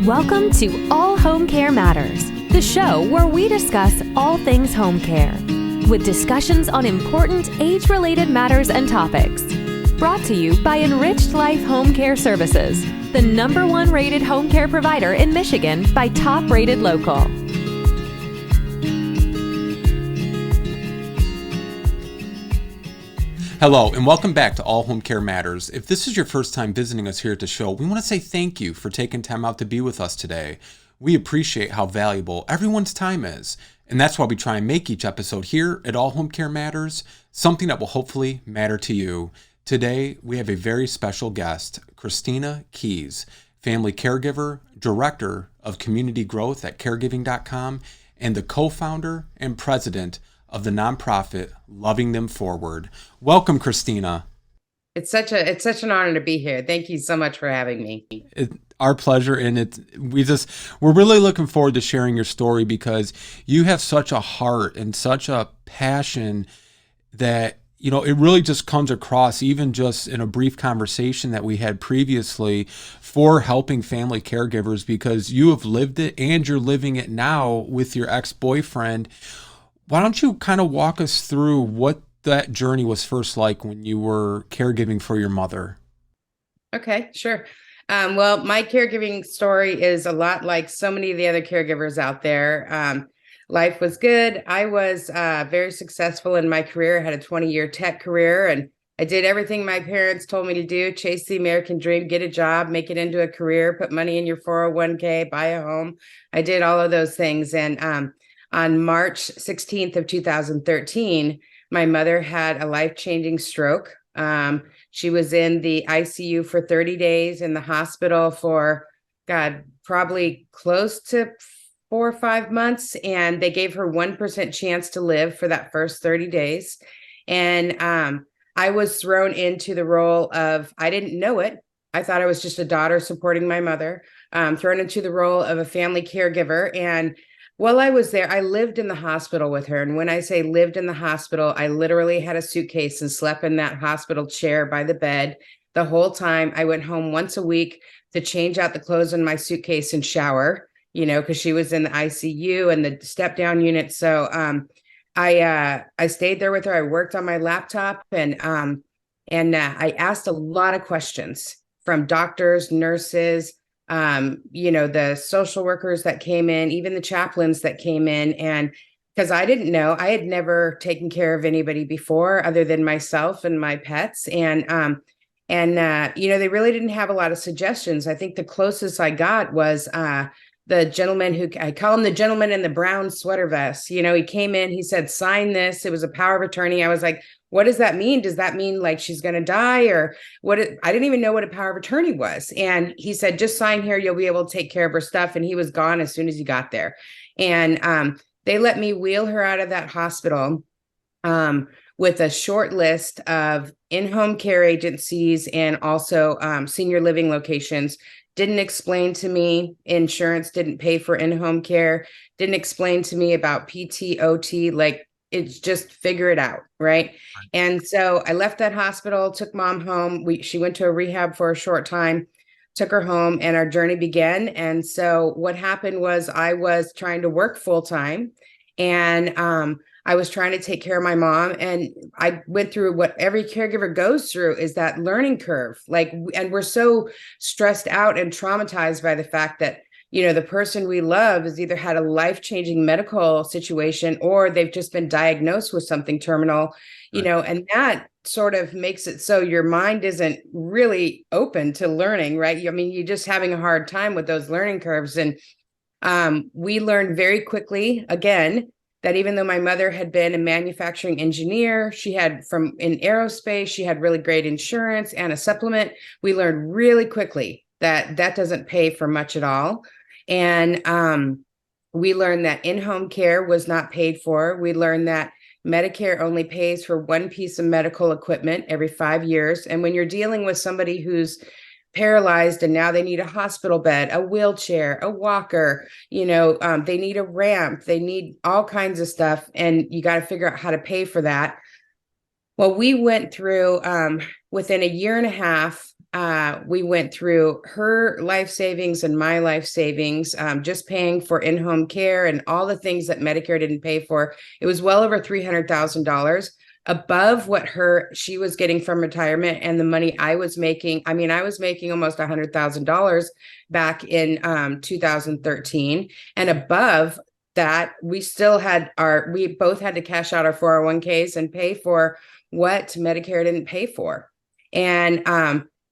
Welcome to All Home Care Matters, the show where we discuss all things home care, with discussions on important age-related matters and topics. Brought to you by Enriched Life Home Care Services, the #1 rated home care provider in Michigan by Top Rated Local. Hello, and welcome back to All Home Care Matters. If this is your first time visiting us here at the show, we want to say thank you for taking time out to be with us today. We appreciate how valuable everyone's time is, and that's why we try and make each episode here at All Home Care Matters something that will hopefully matter to you. Today, we have a very special guest, Christina Keys, family caregiver, director of community growth at caregiving.com, and the co-founder and president of the nonprofit Loving Them Forward. Welcome, Christina. It's such an honor to be here. Thank you so much for having me. Our pleasure, and we're really looking forward to sharing your story because you have such a heart and such a passion that it really just comes across, even just in a brief conversation that we had previously, for helping family caregivers, because you have lived it and you're living it now with your ex-boyfriend. Why don't you kind of walk us through what that journey was first like when you were caregiving for your mother? Okay, sure. Well, my caregiving story is a lot like so many of the other caregivers out there. Life was good. I was very successful in my career. I had a 20-year tech career, and I did everything my parents told me to do: chase the American dream, get a job, make it into a career, put money in your 401k, buy a home. I did all of those things. And on March 16th of 2013, my mother had a life-changing stroke. She was in the ICU for 30 days, in the hospital for, probably close to 4 or 5 months. And they gave her 1% chance to live for that first 30 days. And I was thrown into the role of, I didn't know it. I thought I was just a daughter supporting my mother, thrown into the role of a family caregiver. And while I was there, I lived in the hospital with her. And when I say lived in the hospital, I literally had a suitcase and slept in that hospital chair by the bed the whole time. I went home once a week to change out the clothes in my suitcase and shower, because she was in the ICU and the step down unit. So I stayed there with her. I worked on my laptop, and I asked a lot of questions from doctors, nurses, the social workers that came in, even the chaplains that came in. And because I didn't know, I had never taken care of anybody before other than myself and my pets. And they really didn't have a lot of suggestions. I think the closest I got was the gentleman who, I call him the gentleman in the brown sweater vest. He came in, he said, sign this. It was a power of attorney. I was like, what does that mean? Does that mean like she's going to die, or what? I didn't even know what a power of attorney was. And he said, just sign here. You'll be able to take care of her stuff. And he was gone as soon as he got there. And they let me wheel her out of that hospital with a short list of in-home care agencies and also senior living locations. Didn't explain to me insurance didn't pay for in-home care. Didn't explain to me about PT, OT, like it's just figure it out, right? And so I left that hospital, took mom home. She went to a rehab for a short time, took her home, and our journey began. And so what happened was I was trying to work full time, and I was trying to take care of my mom. And I went through what every caregiver goes through, is that learning curve. And we're so stressed out and traumatized by the fact that, the person we love has either had a life-changing medical situation or they've just been diagnosed with something terminal, and that sort of makes it so your mind isn't really open to learning, right? I mean, you're just having a hard time with those learning curves. And we learned very quickly, again, that even though my mother had been a manufacturing engineer, she had in aerospace, she had really great insurance and a supplement. We learned really quickly that doesn't pay for much at all. And we learned that in-home care was not paid for. We learned that Medicare only pays for one piece of medical equipment every 5 years. And when you're dealing with somebody who's paralyzed and now they need a hospital bed, a wheelchair, a walker, they need a ramp, they need all kinds of stuff, and you got to figure out how to pay for that. Well, we went through within a year and a half we went through her life savings and my life savings, just paying for in-home care and all the things that Medicare didn't pay for. It was well over $300,000 above what she was getting from retirement and the money I was making. I mean, I was making almost $100,000 back in 2013, and above that, we both had to cash out our 401ks and pay for what Medicare didn't pay for. And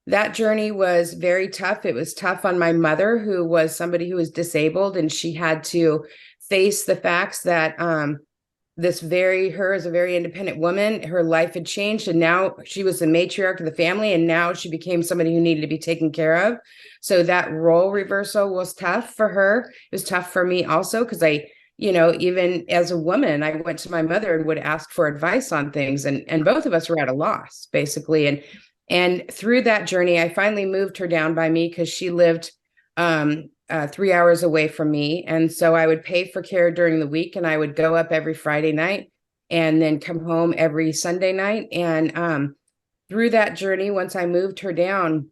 that journey was very tough. It was tough on my mother, who was somebody who was disabled, and she had to face the facts that her as a very independent woman, her life had changed, and now she was the matriarch of the family, and now she became somebody who needed to be taken care of. So that role reversal was tough for her. It was tough for me also, because even as a woman, I went to my mother and would ask for advice on things, and both of us were at a loss, basically. And through that journey, I finally moved her down by me, because she lived 3 hours away from me. And so I would pay for care during the week, and I would go up every Friday night and then come home every Sunday night. And through that journey, once I moved her down,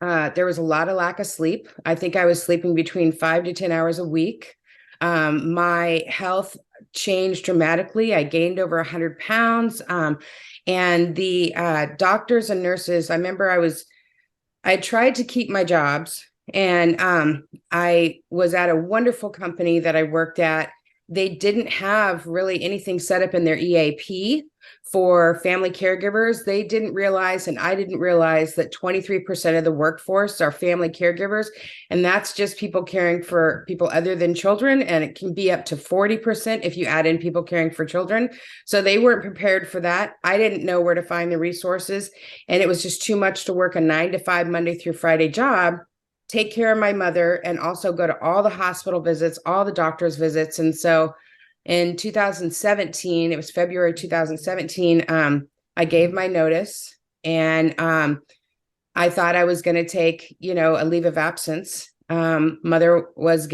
there was a lot of lack of sleep. I think I was sleeping between 5 to 10 hours a week. My health changed dramatically. I gained over 100 pounds. And the doctors and nurses, I remember I tried to keep my jobs, and I was at a wonderful company that I worked at. They didn't have really anything set up in their EAP for family caregivers. They didn't realize, and I didn't realize, that 23% of the workforce are family caregivers. And that's just people caring for people other than children. And it can be up to 40% if you add in people caring for children. So they weren't prepared for that. I didn't know where to find the resources. And it was just too much to work a 9 to 5 Monday through Friday job, take care of my mother, and also go to all the hospital visits, all the doctor's visits. And so in 2017, it was February 2017, I gave my notice, and I thought I was going to take, a leave of absence. Mom was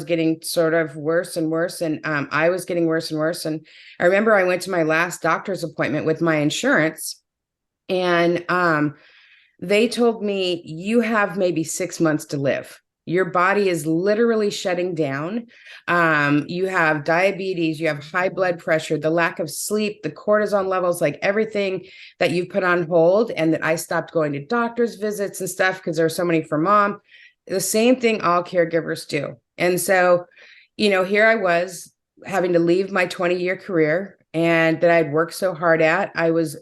getting sort of worse and worse, and I was getting worse and worse. And I remember I went to my last doctor's appointment with my insurance, and they told me, you have maybe 6 months to live. Your body is literally shutting down. You have diabetes, you have high blood pressure, the lack of sleep, the cortisol levels, like everything that you've put on hold. And that I stopped going to doctor's visits and stuff because there were so many for mom. The same thing all caregivers do. And so, here I was having to leave my 20-year career, and that I'd worked so hard at. I was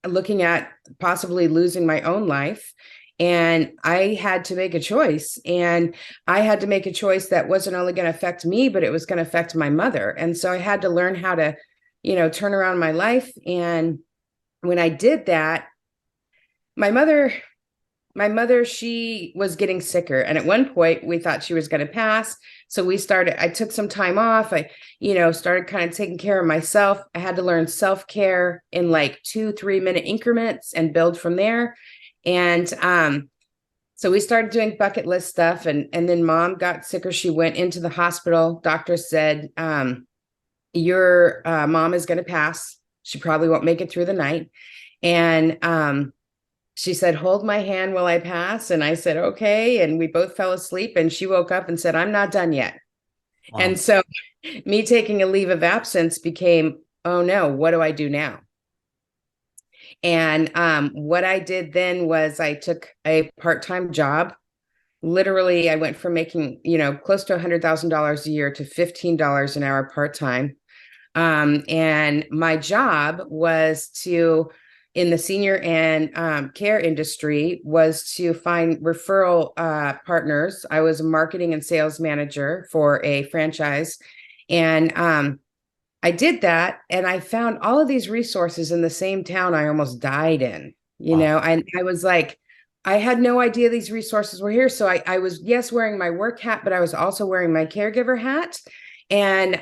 looking at possibly losing my own life. And I had to make a choice. And I had to make a choice that wasn't only going to affect me, but it was going to affect my mother. And so I had to learn how to, turn around my life. And when I did that, my mother, she was getting sicker. And at one point we thought she was going to pass. So I took some time off. I, started kind of taking care of myself. I had to learn self-care in like 2-3 minute increments and build from there. And so we started doing bucket list stuff, and then mom got sicker. She went into the hospital. Doctor said, your mom is going to pass. She probably won't make it through the night. And she said, hold my hand while I pass. And I said, okay. And we both fell asleep, and she woke up and said, I'm not done yet. Wow. And so me taking a leave of absence became, oh no, what do I do now? And what I did then was I took a part-time job. Literally, I went from making, close to $100,000 a year to $15 an hour part-time. And my job was in the senior and care industry, was to find referral partners. I was a marketing and sales manager for a franchise. And I did that, and I found all of these resources in the same town I almost died in, and I was like, I had no idea these resources were here. So I was, yes, wearing my work hat, but I was also wearing my caregiver hat. And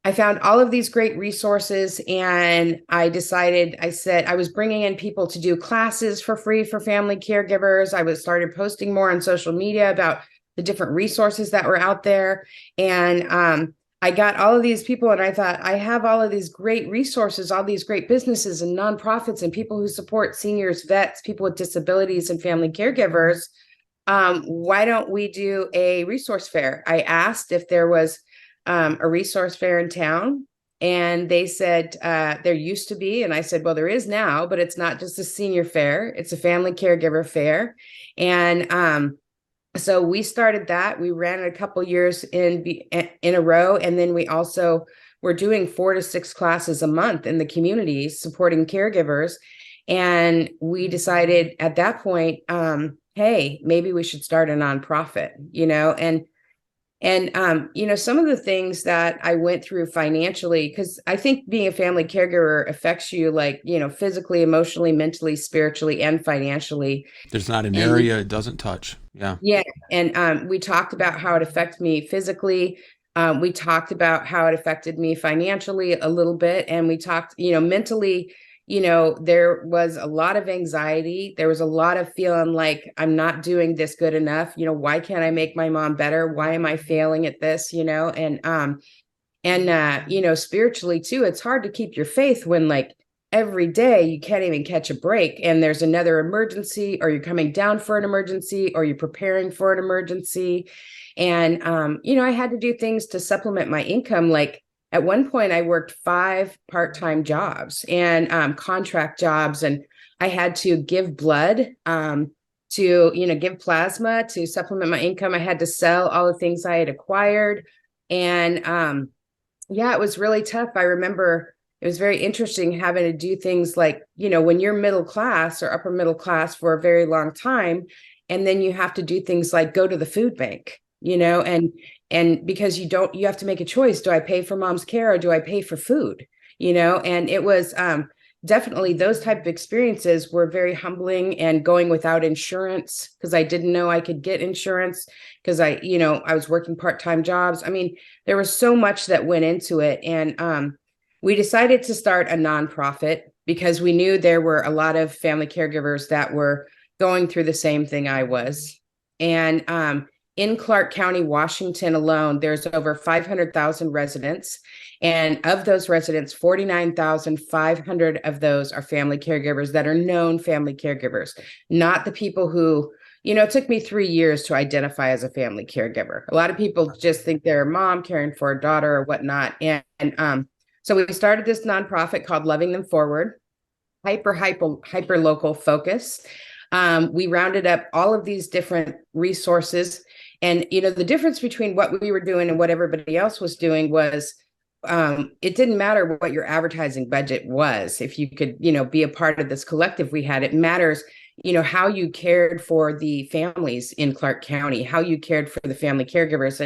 I found all of these great resources, and I said, I was bringing in people to do classes for free for family caregivers. I started posting more on social media about the different resources that were out there. And I got all of these people and I thought, I have all of these great resources, all these great businesses and nonprofits and people who support seniors, vets, people with disabilities and family caregivers. Why don't we do a resource fair? I asked if there was a resource fair in town, and they said there used to be. And I said, well, there is now, but it's not just a senior fair, it's a family caregiver fair. And so we started that. We ran it a couple years in a row, and then we also were doing 4 to 6 classes a month in the community supporting caregivers. And we decided at that point, hey, maybe we should start a nonprofit, and some of the things that I went through financially, because I think being a family caregiver affects you like, physically, emotionally, mentally, spiritually, and financially. There's not an area it doesn't touch. Yeah. Yeah. And we talked about how it affected me physically. We talked about how it affected me financially a little bit. And we talked, mentally, there was a lot of anxiety. There was a lot of feeling like I'm not doing this good enough. Why can't I make my mom better? Why am I failing at this? Spiritually too, it's hard to keep your faith when like every day you can't even catch a break and there's another emergency, or you're coming down for an emergency, or you're preparing for an emergency. And, I had to do things to supplement my income. Like at one point I worked 5 part-time jobs and contract jobs, and I had to give blood, to, give plasma to supplement my income. I had to sell all the things I had acquired. And, it was really tough. I remember it was very interesting having to do things like, when you're middle class or upper middle class for a very long time, and then you have to do things like go to the food bank, and because you have to make a choice. Do I pay for mom's care or do I pay for food? And it was definitely those type of experiences were very humbling, and going without insurance because I didn't know I could get insurance because I was working part-time jobs. I mean, there was so much that went into it. And we decided to start a nonprofit because we knew there were a lot of family caregivers that were going through the same thing I was. And in Clark County, Washington alone, there's over 500,000 residents. And of those residents, 49,500 of those are family caregivers that are known family caregivers, not the people who, it took me 3 years to identify as a family caregiver. A lot of people just think they're a mom caring for a daughter or whatnot. And so we started this nonprofit called Loving Them Forward, hyper local focus. We rounded up all of these different resources. And, the difference between what we were doing and what everybody else was doing was it didn't matter what your advertising budget was. If you could, be a part of this collective we had, it matters, how you cared for the families in Clark County, how you cared for the family caregivers.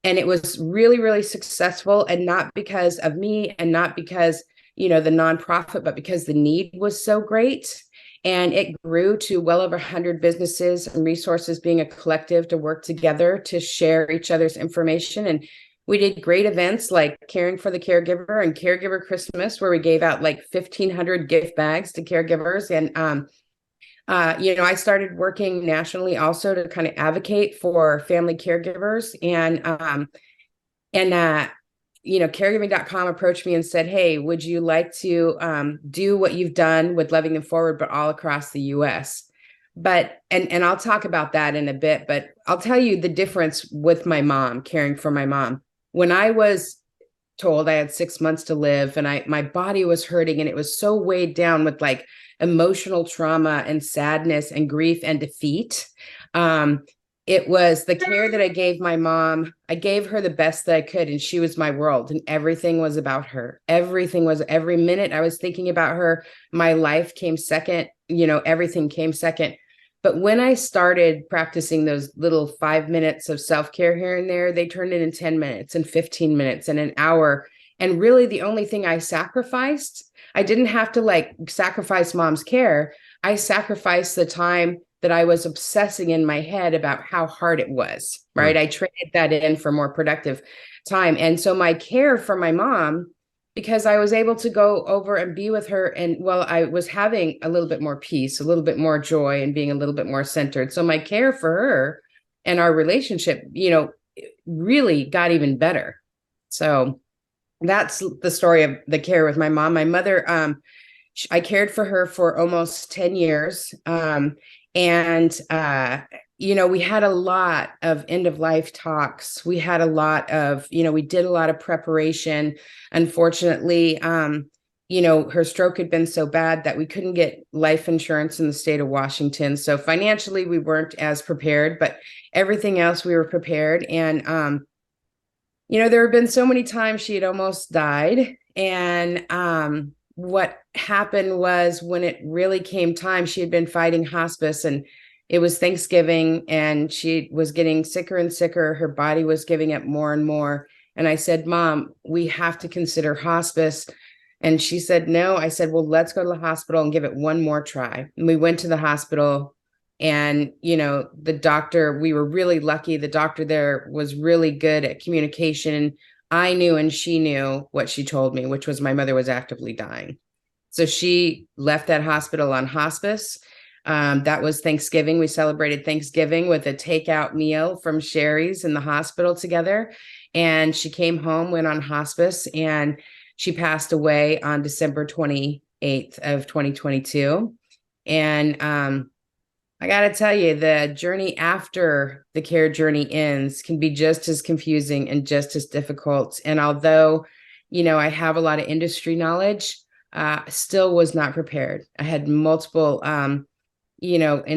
And it was really, really successful, and not because of me and not because, the nonprofit, but because the need was so great. And it grew to well over 100 businesses and resources being a collective to work together to share each other's information. And we did great events like Caring for the Caregiver and Caregiver Christmas, where we gave out like 1,500 gift bags to caregivers. And, I started working nationally also to kind of advocate for family caregivers. And caregiving.com approached me and said, hey, would you like to do what you've done with Loving Them Forward, but all across the US? But, and I'll talk about that in a bit, but I'll tell you the difference with my mom, caring for my mom. When I was told I had 6 months to live and my body was hurting and it was so weighed down with like emotional trauma and sadness and grief and defeat, it was the care that I gave my mom. I gave her the best that I could, and she was my world, and everything was about her. Every minute I was thinking about her. My life came second, everything came second. But when I started practicing those little 5 minutes of self-care here and there, they turned into 10 minutes and 15 minutes and an hour. And really the only thing I sacrificed, I didn't have to like sacrifice mom's care. I sacrificed the time that I was obsessing in my head about how hard it was, right? I traded that in for more productive time. And so my care for my mom, because I was able to go over and be with her, and I was having a little bit more peace, a little bit more joy, and being a little bit more centered. So my care for her and our relationship, really got even better. So that's the story of the care with my mom. My mother, I cared for her for almost 10 years. And, we had a lot of end of life talks. We had a lot of, we did a lot of preparation. Unfortunately, her stroke had been so bad that we couldn't get life insurance in the state of Washington. So financially, we weren't as prepared, but everything else we were prepared. And, there have been so many times she had almost died. And what happened was when it really came time, she had been fighting hospice, and it was Thanksgiving, and she was getting sicker and sicker. Her body was giving up more and more. And I said, Mom, we have to consider hospice. And she said, no. I said, well, let's go to the hospital and give it one more try. And we went to the hospital. And, the doctor, we were really lucky. The doctor there was really good at communication. I knew and she knew what she told me, which was my mother was actively dying. So she left that hospital on hospice. That was Thanksgiving. We celebrated Thanksgiving with a takeout meal from Sherry's in the hospital together. And she came home, went on hospice, and she passed away on December 28th of 2022. And, I got to tell you, the journey after the care journey ends can be just as confusing and just as difficult. And although, I have a lot of industry knowledge, still was not prepared. I had multiple, end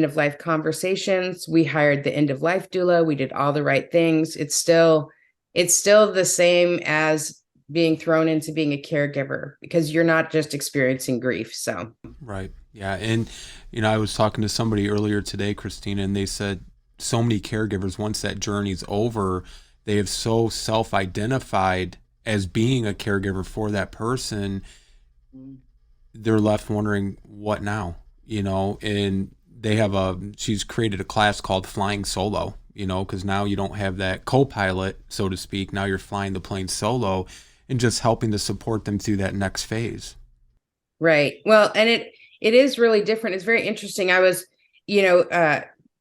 of life conversations. We hired the end of life doula. We did all the right things. It's still the same as being thrown into being a caregiver, because you're not just experiencing grief. So. Right. Yeah. And, I was talking to somebody earlier today, Christina, and they said so many caregivers, once that journey's over, they have so self-identified as being a caregiver for that person. They're left wondering what now, and she's created a class called Flying Solo, because now you don't have that co-pilot, so to speak. Now you're flying the plane solo and just helping to support them through that next phase. Right. Well, and it is really different. It's very interesting. I was,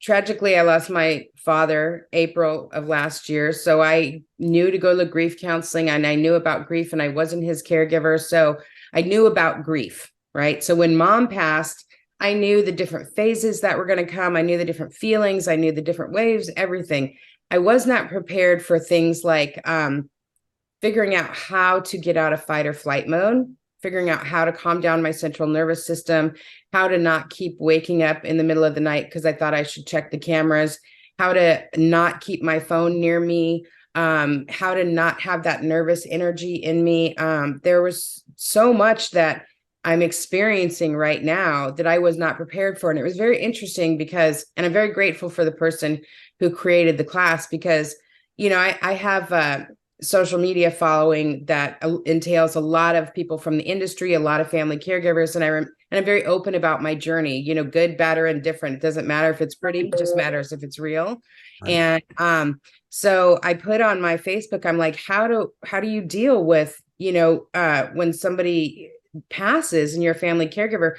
tragically, I lost my father April of last year. So I knew to go to grief counseling, and I knew about grief, and I wasn't his caregiver. So I knew about grief. Right. So when Mom passed, I knew the different phases that were going to come. I knew the different feelings. I knew the different waves, everything. I was not prepared for things like figuring out how to get out of fight or flight mode, figuring out how to calm down my central nervous system, how to not keep waking up in the middle of the night because I thought I should check the cameras, how to not keep my phone near me, how to not have that nervous energy in me. There was so much that I'm experiencing right now that I was not prepared for. And it was very interesting because, and I'm very grateful for the person who created the class, because, I have social media following that entails a lot of people from the industry, a lot of family caregivers. And I'm very open about my journey, good, bad, or indifferent. It doesn't matter if it's pretty, it just matters if it's real. Right. And so I put on my Facebook, I'm like, how do you deal with, when somebody passes and you're a family caregiver,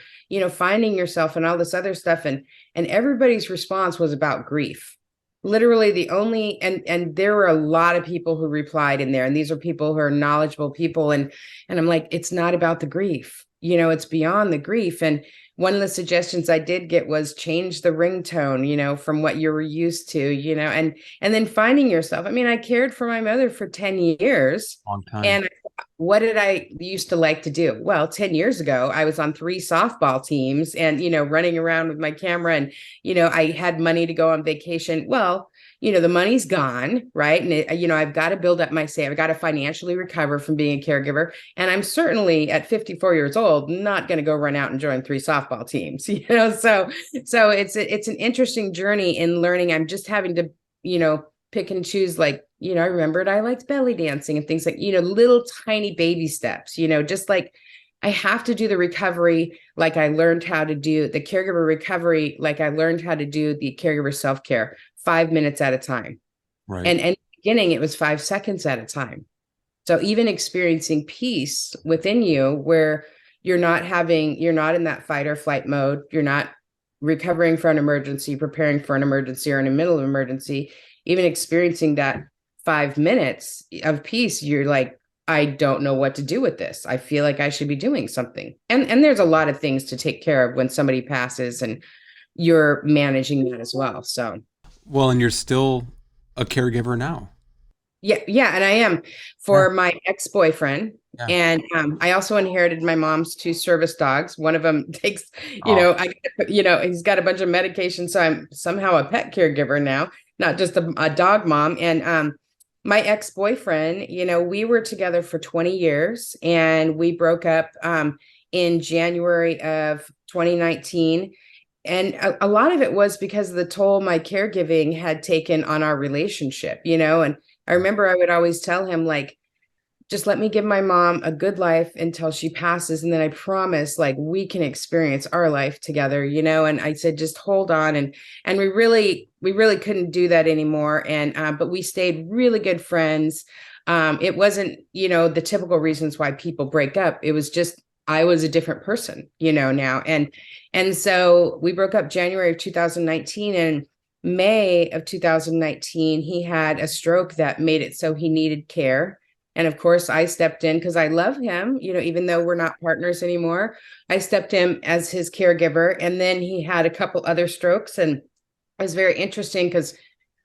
finding yourself and all this other stuff. And everybody's response was about grief. Literally the only, and there were a lot of people who replied in there, and these are people who are knowledgeable people. And I'm like, it's not about the grief, it's beyond the grief. And one of the suggestions I did get was change the ringtone, from what you were used to, and then finding yourself. I mean, I cared for my mother for 10 years. Long time. And what did I used to like to do? Well, 10 years ago, I was on 3 softball teams and, running around with my camera, and, I had money to go on vacation. Well, the money's gone, right? And, I've got to build up my savings. I've got to financially recover from being a caregiver. And I'm certainly at 54 years old, not going to go run out and join 3 softball teams, so it's an interesting journey in learning. I'm just having to, pick and choose, like, I remembered I liked belly dancing and things like, little tiny baby steps, just like I have to do the recovery like I learned how to do the caregiver recovery, like I learned how to do the caregiver self-care, 5 minutes at a time. Right. And in the beginning, it was 5 seconds at a time. So even experiencing peace within you where you're not in that fight or flight mode, you're not recovering for an emergency, preparing for an emergency, or in the middle of an emergency, even experiencing that 5 minutes of peace, you're like, I don't know what to do with this. I feel like I should be doing something. And there's a lot of things to take care of when somebody passes, and you're managing that as well. So Well, and you're still a caregiver now. yeah, and I am Yeah. for my ex-boyfriend. Yeah. And I also inherited my mom's two service dogs. One of them takes, Oh, he's got a bunch of medication, so I'm somehow a pet caregiver now, not just a dog mom. And my ex-boyfriend, we were together for 20 years, and we broke up in January of 2019. And a lot of it was because of the toll my caregiving had taken on our relationship, and I remember I would always tell him, like, just let me give my mom a good life until she passes. And then I promise, like, we can experience our life together, and I said, just hold on. And we really couldn't do that anymore. And, but we stayed really good friends. It wasn't, the typical reasons why people break up. It was just, I was a different person, now. And so we broke up January of 2019, and May of 2019, he had a stroke that made it so he needed care. And of course, I stepped in because I love him, even though we're not partners anymore. I stepped in as his caregiver. And then he had a couple other strokes. And it was very interesting because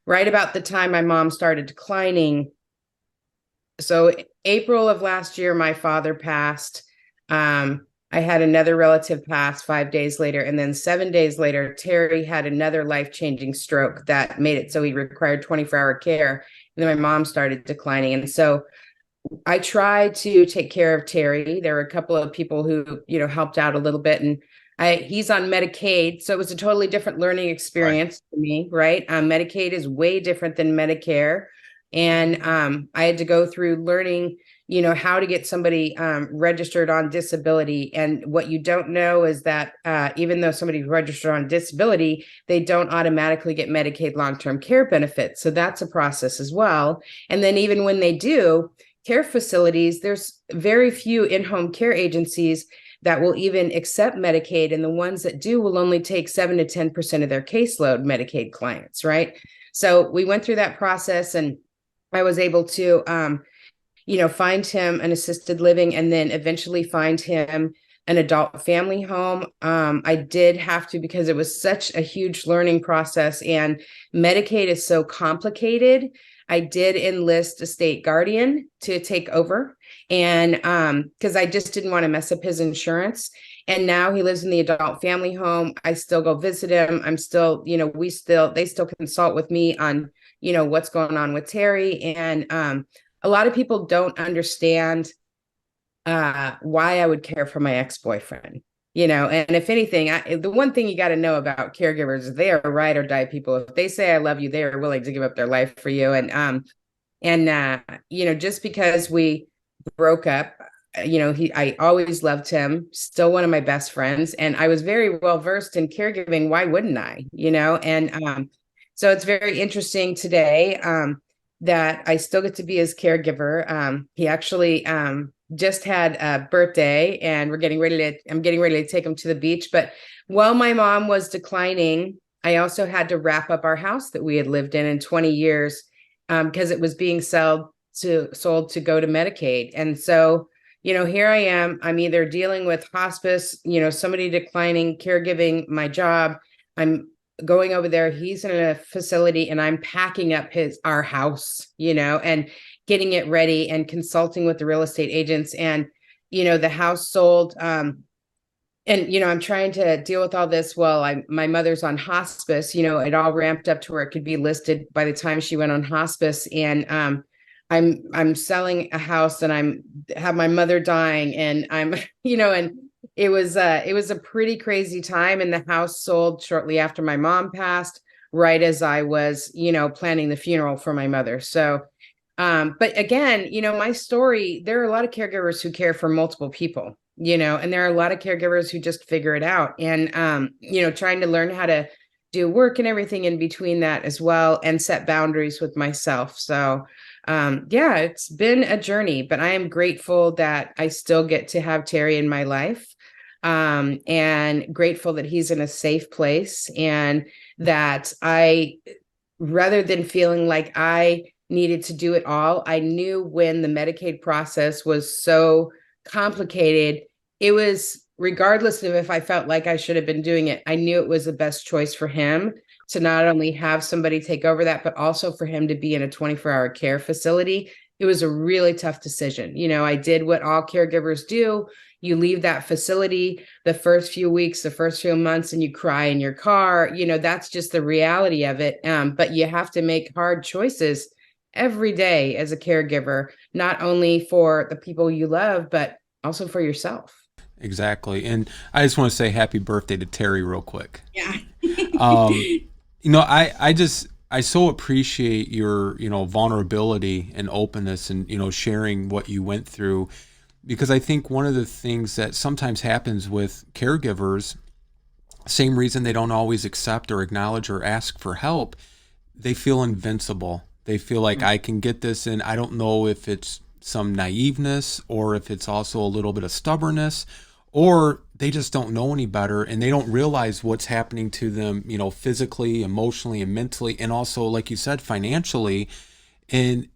right about the time my mom started declining, so April of last year, my father passed. I had another relative pass 5 days later. And then 7 days later, Terry had another life-changing stroke that made it so he required 24-hour care. And then my mom started declining. And so I tried to take care of Terry. There were a couple of people who, helped out a little bit. And he's on Medicaid. So it was a totally different learning experience for me, right? Medicaid is way different than Medicare. And I had to go through learning, how to get somebody registered on disability. And what you don't know is that even though somebody's registered on disability, they don't automatically get Medicaid long-term care benefits. So that's a process as well. And then even when they do, care facilities, there's very few in-home care agencies that will even accept Medicaid. And the ones that do will only take 7 to 10% of their caseload Medicaid clients, right? So we went through that process, and I was able to, find him an assisted living, and then eventually find him an adult family home. I did have to, because it was such a huge learning process, and Medicaid is so complicated. I did enlist a state guardian to take over, and because I just didn't want to mess up his insurance. And now he lives in the adult family home. I still go visit him. I'm still, they still consult with me on, what's going on with Terry. And a lot of people don't understand why I would care for my ex-boyfriend, and if anything, the one thing you got to know about caregivers is they are ride or die people. If they say, I love you, they are willing to give up their life for you. And just because we broke up, I always loved him, still one of my best friends. And I was very well versed in caregiving. Why wouldn't I, and so it's very interesting today that I still get to be his caregiver. He actually just had a birthday, and I'm getting ready to take him to the beach. But while my mom was declining, I also had to wrap up our house that we had lived in 20 years because it was being sold to go to Medicaid. And so, here I am. I'm either dealing with hospice, somebody declining, caregiving, my job. I'm going over there. He's in a facility, and I'm packing up our house, and getting it ready and consulting with the real estate agents. And, the house sold. And, I'm trying to deal with all this while my mother's on hospice. It all ramped up to where it could be listed by the time she went on hospice. And I'm selling a house, and have my mother dying, and I'm, and it was a pretty crazy time. And the house sold shortly after my mom passed, right as I was, planning the funeral for my mother. So, but again, my story, there are a lot of caregivers who care for multiple people, and there are a lot of caregivers who just figure it out, and, trying to learn how to do work and everything in between that as well, and set boundaries with myself. So, yeah, it's been a journey, but I am grateful that I still get to have Terry in my life. And grateful that he's in a safe place, and that rather than feeling like I needed to do it all. I knew when the Medicaid process was so complicated, it was regardless of if I felt like I should have been doing it, I knew it was the best choice for him to not only have somebody take over that, but also for him to be in a 24-hour care facility. It was a really tough decision. I did what all caregivers do. You leave that facility the first few weeks, the first few months, and you cry in your car. That's just the reality of it. But you have to make hard choices every day as a caregiver, not only for the people you love, but also for yourself. Exactly. And I just want to say happy birthday to Terry real quick. Yeah. I so appreciate your, vulnerability and openness and, sharing what you went through, because I think one of the things that sometimes happens with caregivers, same reason they don't always accept or acknowledge or ask for help, they feel invincible. They feel like I can get this, and I don't know if it's some naiveness or if it's also a little bit of stubbornness, or they just don't know any better and they don't realize what's happening to them, physically, emotionally, and mentally, and also, like you said, financially. And,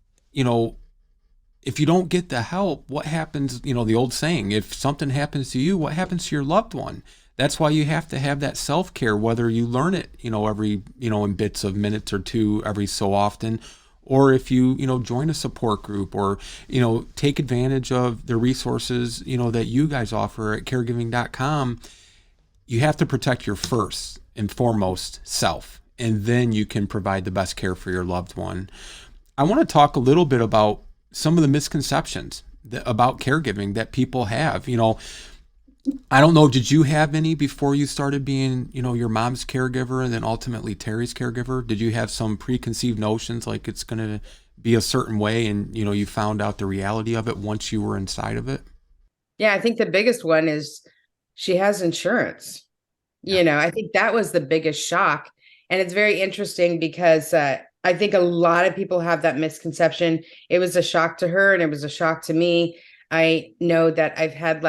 if you don't get the help, what happens, the old saying, if something happens to you, what happens to your loved one? That's why you have to have that self-care, whether you learn it, every, in bits of minutes or two every so often, or if you, join a support group or, take advantage of the resources, that you guys offer at caregiving.com. You have to protect your first and foremost self, and then you can provide the best care for your loved one. I want to talk a little bit about some of the misconceptions about caregiving that people have. I don't know, did you have any before you started being, your mom's caregiver and then ultimately Terry's caregiver? Did you have some preconceived notions like it's going to be a certain way and, you found out the reality of it once you were inside of it? Yeah, I think the biggest one is she has insurance. Yeah. I think that was the biggest shock. And it's very interesting because I think a lot of people have that misconception. It was a shock to her and it was a shock to me. I know that I've had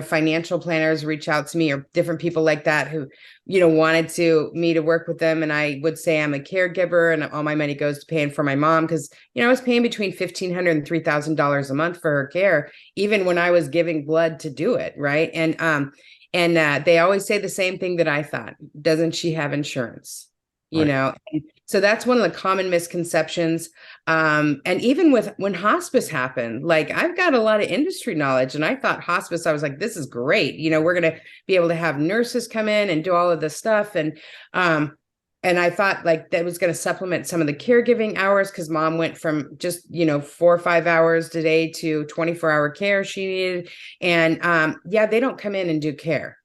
financial planners reach out to me or different people like that who, wanted me to work with them. And I would say I'm a caregiver and all my money goes to paying for my mom. Cause, I was paying between $1,500 and $3,000 a month for her care, even when I was giving blood to do it. Right. And they always say the same thing that I thought, doesn't she have insurance? Right. And so that's one of the common misconceptions. And even when hospice happened, like I've got a lot of industry knowledge and I thought hospice, I was like, this is great. We're going to be able to have nurses come in and do all of this stuff. And I thought like that was going to supplement some of the caregiving hours because mom went from just, 4 or 5 hours a day to 24-hour care she needed. And they don't come in and do care.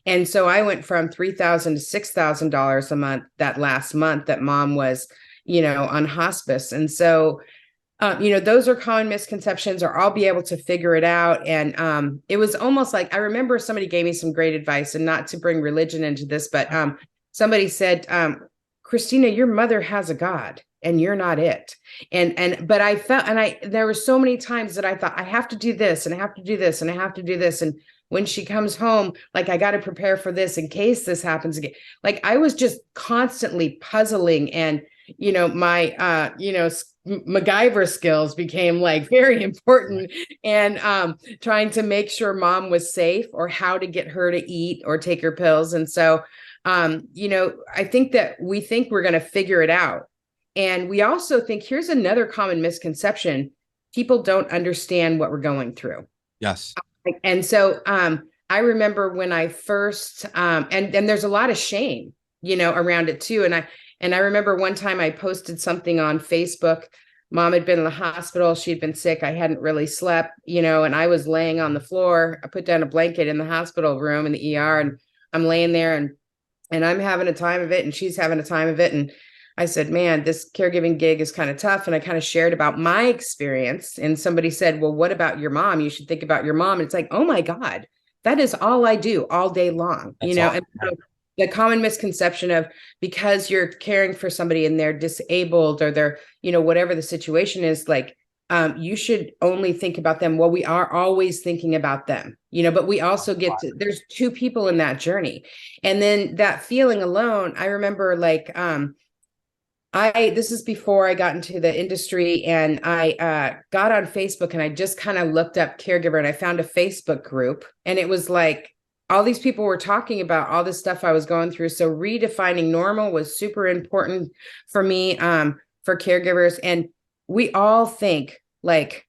And so I went from $3,000 to $6,000 a month that last month that mom was, on hospice. And so, those are common misconceptions, or I'll be able to figure it out. And it was almost like, I remember somebody gave me some great advice, and not to bring religion into this, but somebody said, Christina, your mother has a God and you're not it. But I felt, there were so many times that I thought I have to do this and I have to do this and I have to do this. And when she comes home, like I got to prepare for this in case this happens again. Like I was just constantly puzzling, and my MacGyver skills became like very important, and trying to make sure mom was safe or how to get her to eat or take her pills. And so I think that we think we're going to figure it out. And we also think, here's another common misconception: people don't understand what we're going through. Yes. And so I remember when I first, and there's a lot of shame, around it too. And I remember one time I posted something on Facebook. Mom had been in the hospital. She'd been sick. I hadn't really slept, and I was laying on the floor. I put down a blanket in the hospital room in the ER, and I'm laying there and I'm having a time of it and she's having a time of it. And I said, man, this caregiving gig is kind of tough. And I kind of shared about my experience. And somebody said, well, what about your mom? You should think about your mom. And it's like, oh my God, that is all I do all day long. That's awesome. And so the common misconception of, because you're caring for somebody and they're disabled or they're, whatever the situation is, like, you should only think about them. Well, we are always thinking about them, but we also there's two people in that journey. And then that feeling alone, I remember like, this is before I got into the industry, and I got on Facebook, and I just kind of looked up caregiver, and I found a Facebook group, and it was like all these people were talking about all this stuff I was going through. So redefining normal was super important for me, for caregivers. And we all think like,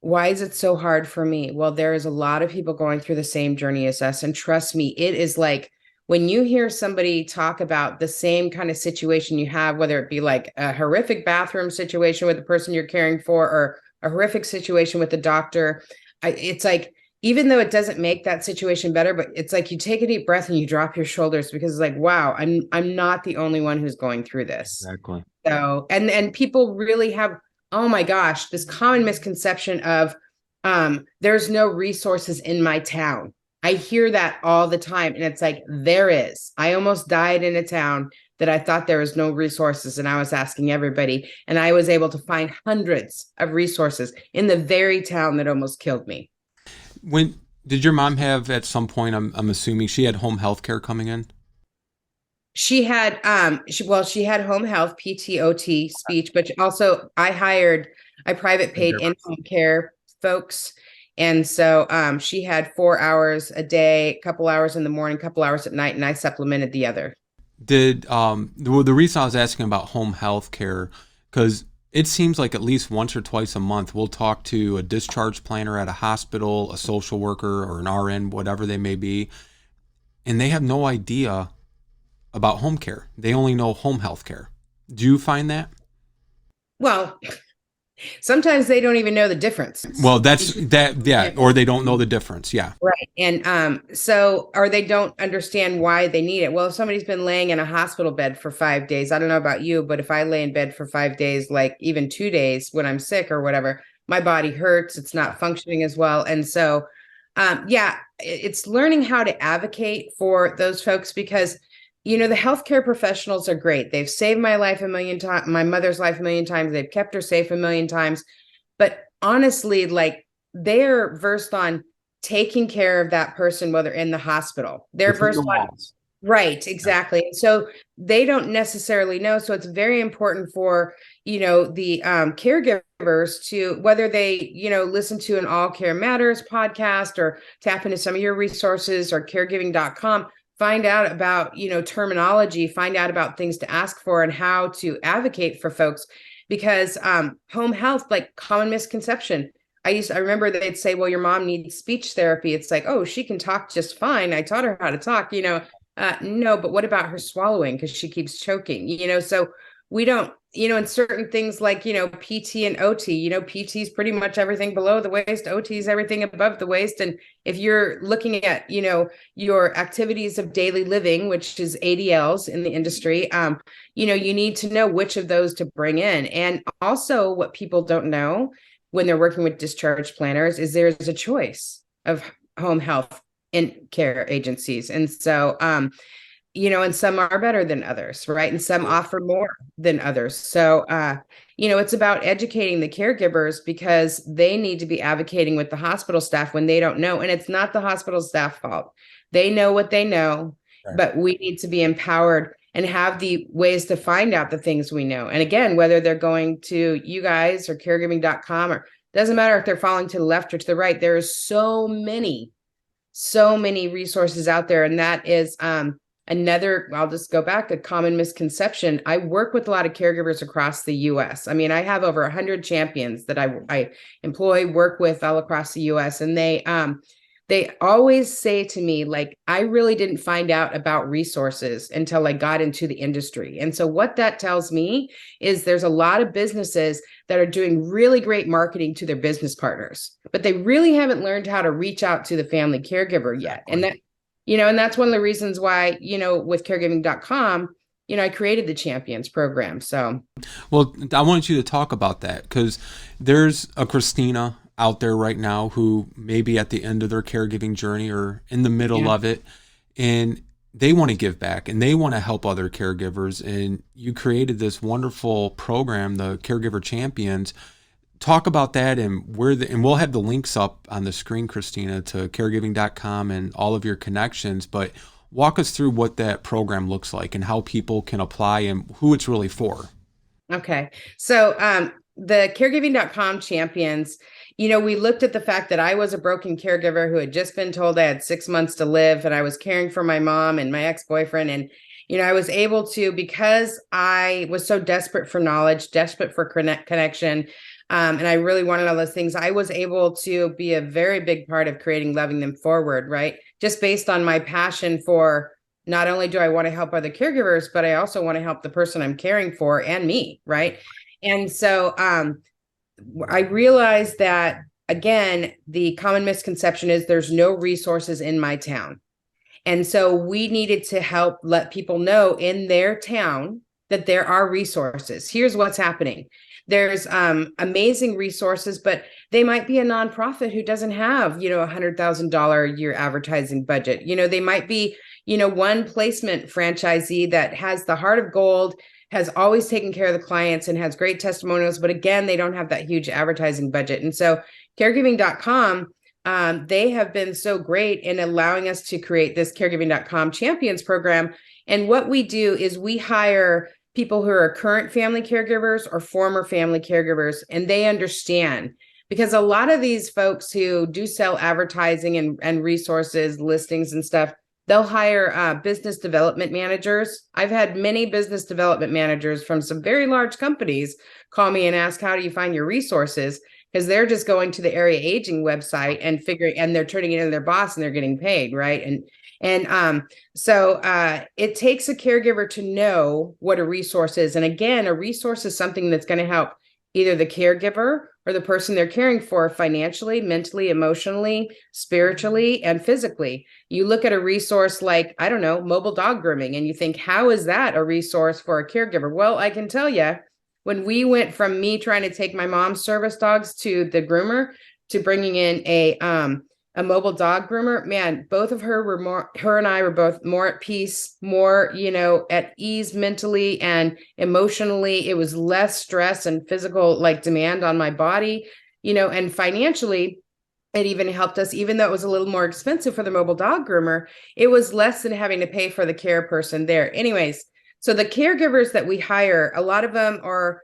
why is it so hard for me? Well, there is a lot of people going through the same journey as us. And trust me, it is like when you hear somebody talk about the same kind of situation you have, whether it be like a horrific bathroom situation with the person you're caring for, or a horrific situation with the doctor, it's like, even though it doesn't make that situation better, but it's like you take a deep breath and you drop your shoulders, because it's like, wow, I'm not the only one who's going through this. Exactly. So, and people really have, oh my gosh, this common misconception of there's no resources in my town. I hear that all the time. And it's like, there is. I almost died in a town that I thought there was no resources. And I was asking everybody, and I was able to find hundreds of resources in the very town that almost killed me. When did your mom have, at some point, I'm assuming she had home health care coming in? She had she had home health, PTOT, speech, but also I private paid in-home care folks. And so she had 4 hours a day, a couple hours in the morning, a couple hours at night, and I supplemented the other. Did the reason I was asking about home health care, because it seems like at least once or twice a month, we'll talk to a discharge planner at a hospital, a social worker, or an RN, whatever they may be, and they have no idea about home care. They only know home health care. Do you find that? Well, sometimes they don't even know the difference. Well, that's that, yeah, or they don't know the difference, yeah. Right. And so, or they don't understand why they need it. Well, if somebody's been laying in a hospital bed for 5 days, I don't know about you, but if I lay in bed for 5 days, like even 2 days when I'm sick or whatever, my body hurts, it's not functioning as well. And so, yeah, it's learning how to advocate for those folks, because the healthcare professionals are great. They've saved my life a million times, my mother's life a million times. They've kept her safe a million times. But honestly, like, they're versed on taking care of that person while they're in the hospital. They're versed on, right, exactly. So they don't necessarily know. So it's very important for, the caregivers to, whether they, listen to an All Care Matters podcast or tap into some of your resources or caregiving.com, find out about, terminology, find out about things to ask for and how to advocate for folks, because home health, like, common misconception. I remember they'd say, well, your mom needs speech therapy. It's like, oh, she can talk just fine. I taught her how to talk, no, but what about her swallowing? Because she keeps choking, so we don't, in certain things like, PT and OT, PT is pretty much everything below the waist. OT is everything above the waist. And if you're looking at, your activities of daily living, which is ADLs in the industry, you need to know which of those to bring in. And also what people don't know when they're working with discharge planners is there's a choice of home health and care agencies. And so, and some are better than others, right? And some offer more than others. So, it's about educating the caregivers, because they need to be advocating with the hospital staff when they don't know. And it's not the hospital staff fault. They know what they know, right, but we need to be empowered and have the ways to find out the things we know. And again, whether they're going to you guys or caregiving.com, or doesn't matter if they're falling to the left or to the right, there are so many resources out there. And that is, I'll just go back, a common misconception. I work with a lot of caregivers across the US. I mean, I have over 100 champions that I employ, work with all across the US. And they always say to me, like, I really didn't find out about resources until I got into the industry. And so what that tells me is there's a lot of businesses that are doing really great marketing to their business partners, but they really haven't learned how to reach out to the family caregiver yet. And that, and that's one of the reasons why, with caregiving.com, I created the Champions program. So, well, I want you to talk about that, because there's a Christina out there right now who may be at the end of their caregiving journey or in the middle of it, and they want to give back and they want to help other caregivers. And you created this wonderful program, the Caregiver Champions. Talk about that, and and we'll have the links up on the screen, Christina, to caregiving.com and all of your connections. But walk us through what that program looks like and how people can apply and who it's really for. Okay. So the caregiving.com champions, we looked at the fact that I was a broken caregiver who had just been told I had 6 months to live, and I was caring for my mom and my ex-boyfriend. And, I was able to, because I was so desperate for knowledge, desperate for connection, and I really wanted all those things, I was able to be a very big part of creating Loving Them Forward, right? Just based on my passion for, not only do I want to help other caregivers, but I also want to help the person I'm caring for and me, right? And so I realized that, again, the common misconception is there's no resources in my town. And so we needed to help let people know in their town that there are resources. Here's what's happening. There's amazing resources, but they might be a nonprofit who doesn't have, $100,000 a year advertising budget. They might be, one placement franchisee that has the heart of gold, has always taken care of the clients and has great testimonials. But again, they don't have that huge advertising budget. And so caregiving.com, they have been so great in allowing us to create this caregiving.com champions program. And what we do is we hire people who are current family caregivers or former family caregivers, and they understand, because a lot of these folks who do sell advertising and resources, listings and stuff, they'll hire business development managers. I've had many business development managers from some very large companies call me and ask, how do you find your resources? Because they're just going to the area aging website and they're turning it into their boss and they're getting paid, right? So it takes a caregiver to know what a resource is. And again, a resource is something that's going to help either the caregiver or the person they're caring for financially, mentally, emotionally, spiritually, and physically. You look at a resource like, I don't know, mobile dog grooming, and you think, how is that a resource for a caregiver? Well, I can tell you, when we went from me trying to take my mom's service dogs to the groomer to bringing in a mobile dog groomer, man, both of her and I were both more at peace, more, at ease mentally and emotionally. It was less stress and physical demand on my body, and financially, it even helped us, even though it was a little more expensive for the mobile dog groomer, it was less than having to pay for the care person there. Anyways, so the caregivers that we hire, a lot of them are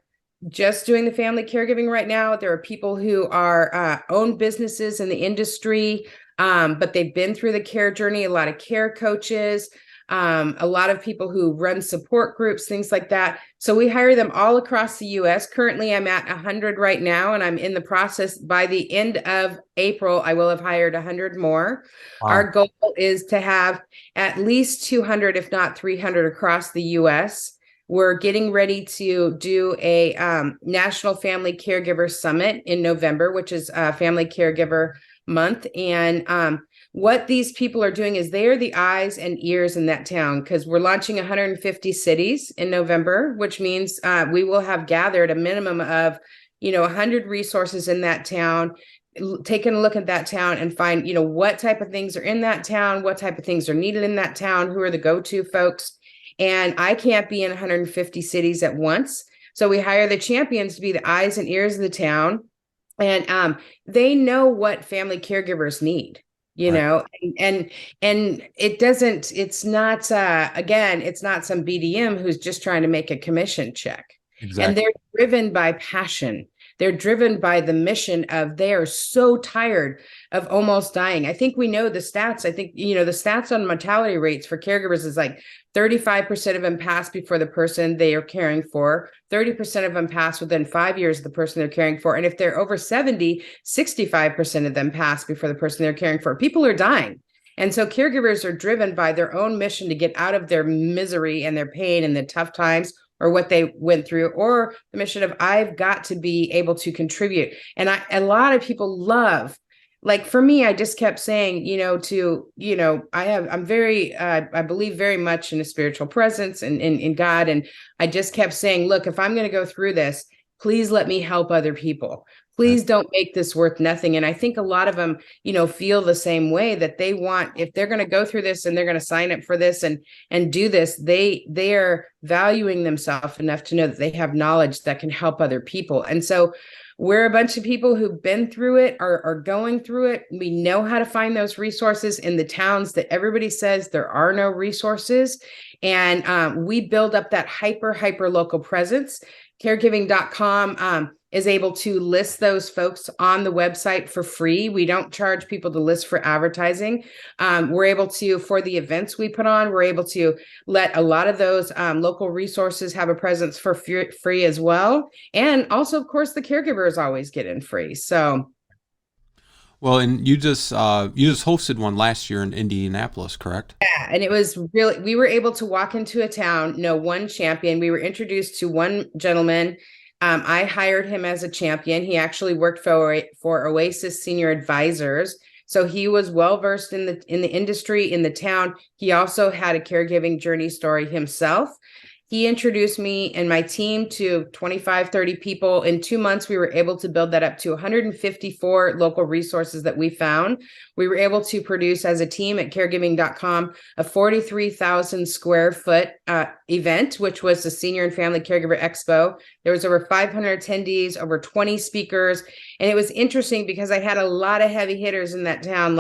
just doing the family caregiving right now. There are people who are own businesses in the industry, but they've been through the care journey, a lot of care coaches, a lot of people who run support groups, things like that. So we hire them all across the US. Currently, I'm at 100 right now, and I'm in the process. By the end of April, I will have hired 100 more. Wow. Our goal is to have at least 200, if not 300 across the US. We're getting ready to do a National Family Caregiver Summit in November, which is Family Caregiver Month. And what these people are doing is they are the eyes and ears in that town, because we're launching 150 cities in November, which means we will have gathered a minimum of, 100 resources in that town, taking a look at that town and find, what type of things are in that town, what type of things are needed in that town, who are the go-to folks. And I can't be in 150 cities at once. So we hire the champions to be the eyes and ears of the town. And they know what family caregivers need, and it's not, again, it's not some BDM who's just trying to make a commission check. Exactly. And they're driven by passion. They're driven by the mission of, they are so tired of almost dying. I think we know the stats. I think, the stats on mortality rates for caregivers is 35% of them pass before the person they are caring for. 30% of them pass within 5 years of the person they're caring for. And if they're over 70, 65% of them pass before the person they're caring for. People are dying. And so caregivers are driven by their own mission to get out of their misery and their pain and the tough times, or what they went through, or the mission of, I've got to be able to contribute. And a lot of people love, for me, I just kept saying, I believe very much in a spiritual presence and in God. And I just kept saying, look, if I'm going to go through this, please let me help other people. Please don't make this worth nothing. And I think a lot of them, feel the same way, that they want, if they're going to go through this and they're going to sign up for this and do this, they are valuing themselves enough to know that they have knowledge that can help other people. And so we're a bunch of people who've been through it, are going through it. We know how to find those resources in the towns that everybody says there are no resources. And we build up that hyper local presence. caregiving.com is able to list those folks on the website for free. We don't charge people to list for advertising. We're able to, for the events we put on, we're able to let a lot of those local resources have a presence for free as well. And also, of course, the caregivers always get in free. So, well, and you just hosted one last year in Indianapolis, correct? yeah, and it was really, we were able to walk into a town, know one champion. We were introduced to one gentleman. I hired him as a champion. He actually worked for Oasis Senior Advisors. So he was well versed in the industry, in the town. He also had a caregiving journey story himself. He introduced me and my team to 25, 30 people. In 2 months, we were able to build that up to 154 local resources that we found. We were able to produce as a team at caregiving.com a 43,000 square foot event, which was the Senior and Family Caregiver Expo. There was over 500 attendees, over 20 speakers. And it was interesting because I had a lot of heavy hitters in that town,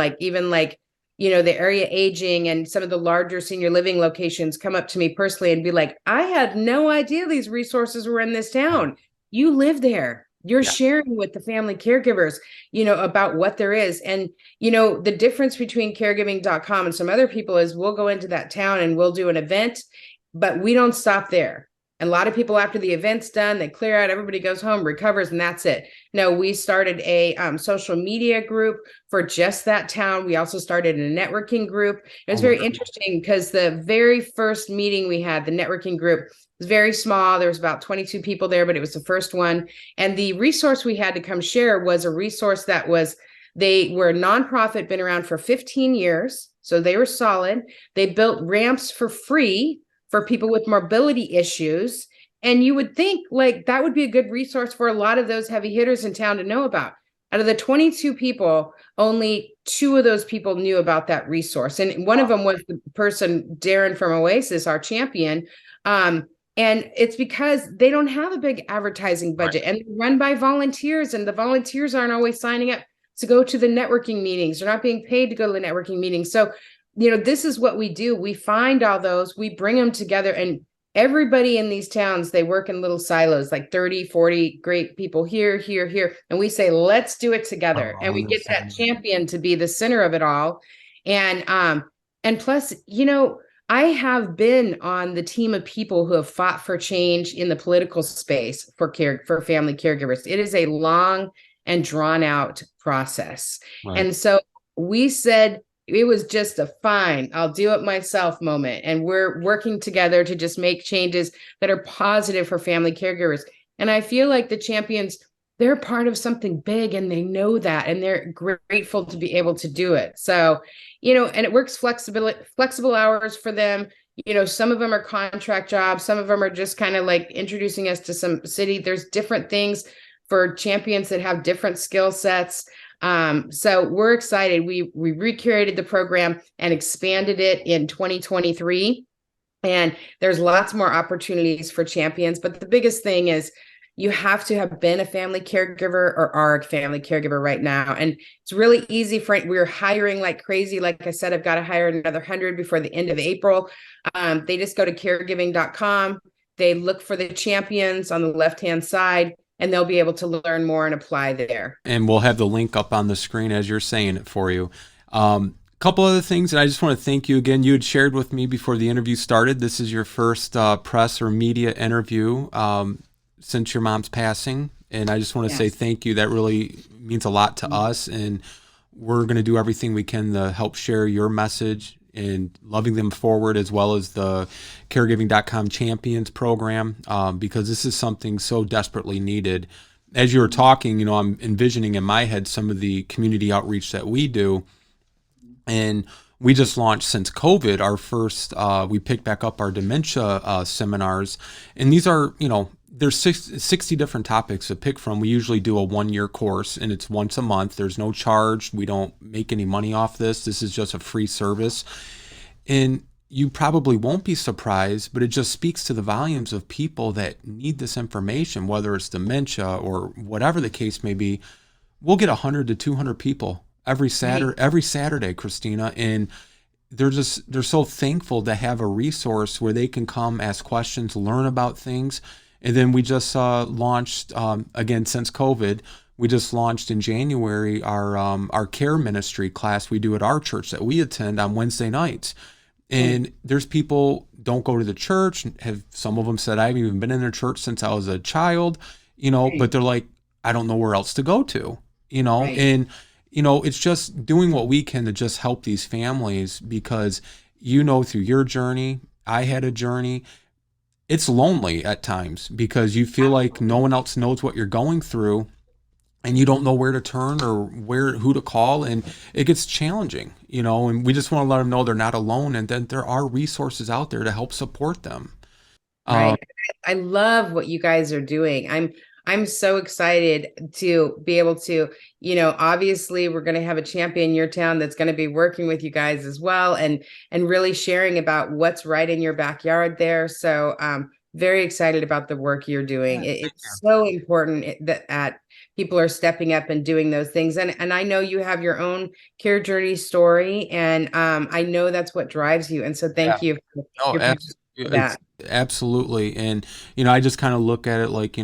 the area aging and some of the larger senior living locations come up to me personally and be like, I had no idea these resources were in this town. You live there. You're sharing with the family caregivers, about what there is. And, the difference between caregiving.com and some other people is we'll go into that town and we'll do an event, but we don't stop there. And a lot of people, after the event's done, they clear out, everybody goes home, recovers, and that's it. No, we started a social media group for just that town. We also started a networking group. It was very interesting because the very first meeting we had, the networking group, was very small. There was about 22 people there, but it was the first one. And the resource we had to come share was a resource they were a nonprofit, been around for 15 years. So they were solid. They built ramps for free for people with mobility issues. And you would think that would be a good resource for a lot of those heavy hitters in town to know about. Out of the 22 people, only 2 of those people knew about that resource. And one of them was the person, Darren from Oasis, our champion. And it's because they don't have a big advertising budget, and they're run by volunteers, and the volunteers aren't always signing up to go to the networking meetings. They're not being paid to go to the networking meetings. So this is what we do. We find all those, we bring them together, and everybody in these towns, they work in little silos, like 30, 40 great people here. And we say, let's do it together. And we get that champion to be the center of it all. And plus, I have been on the team of people who have fought for change in the political space for family caregivers. It is a long and drawn out process. Right. And so we said, it was just a fine, I'll do it myself moment. And we're working together to just make changes that are positive for family caregivers. And I feel like the champions, they're part of something big, and they know that, and they're grateful to be able to do it. So, and it works flexible hours for them. Some of them are contract jobs. Some of them are just kind of like introducing us to some city. There's different things for champions that have different skill sets. So we're excited. We recreated the program and expanded it in 2023. And there's lots more opportunities for champions. But the biggest thing is you have to have been a family caregiver or are a family caregiver right now. And it's really easy we're hiring like crazy. Like I said, I've got to hire another 100 before the end of April. They just go to caregiving.com. They look for the champions on the left-hand side, and they'll be able to learn more and apply there. And we'll have the link up on the screen as you're saying it for you. Couple other things, and I just want to thank you again. You had shared with me before the interview started, this is your first press or media interview since your mom's passing. And I just want to say thank you. That really means a lot to us. And we're going to do everything we can to help share your message and loving them forward, as well as the caregiving.com champions program, because this is something so desperately needed. As you were talking, I'm envisioning in my head some of the community outreach that we do. And we just launched, since COVID, our first, we picked back up our dementia seminars. And these are, there's 60 different topics to pick from. We usually do a 1-year course, and it's once a month. There's no charge. We don't make any money off this. This is just a free service. And you probably won't be surprised, but it just speaks to the volumes of people that need this information, whether it's dementia or whatever the case may be. We'll get 100 to 200 people every Saturday, Christina, and they're so thankful to have a resource where they can come ask questions, learn about things. And then we just launched, again, since COVID, we just launched in January our care ministry class we do at our church that we attend on Wednesday nights. And there's people don't go to the church. Have some of them said, I haven't even been in their church since I was a child, but they're like, I don't know where else to go to, Right. and, it's just doing what we can to just help these families because, through your journey, I had a journey. It's lonely at times because you feel like no one else knows what you're going through and you don't know where to turn or who to call, and it gets challenging, and we just want to let them know they're not alone and that there are resources out there to help support them. Right. I love what you guys are doing. I'm so excited to be able to, obviously we're going to have a champion in your town that's going to be working with you guys as well and really sharing about what's right in your backyard there. So very excited about the work you're doing. It's so important that people are stepping up and doing those things. And I know you have your own care journey story, and I know that's what drives you. And so thank you for No, your passion for that. absolutely. And, I just kind of look at it like,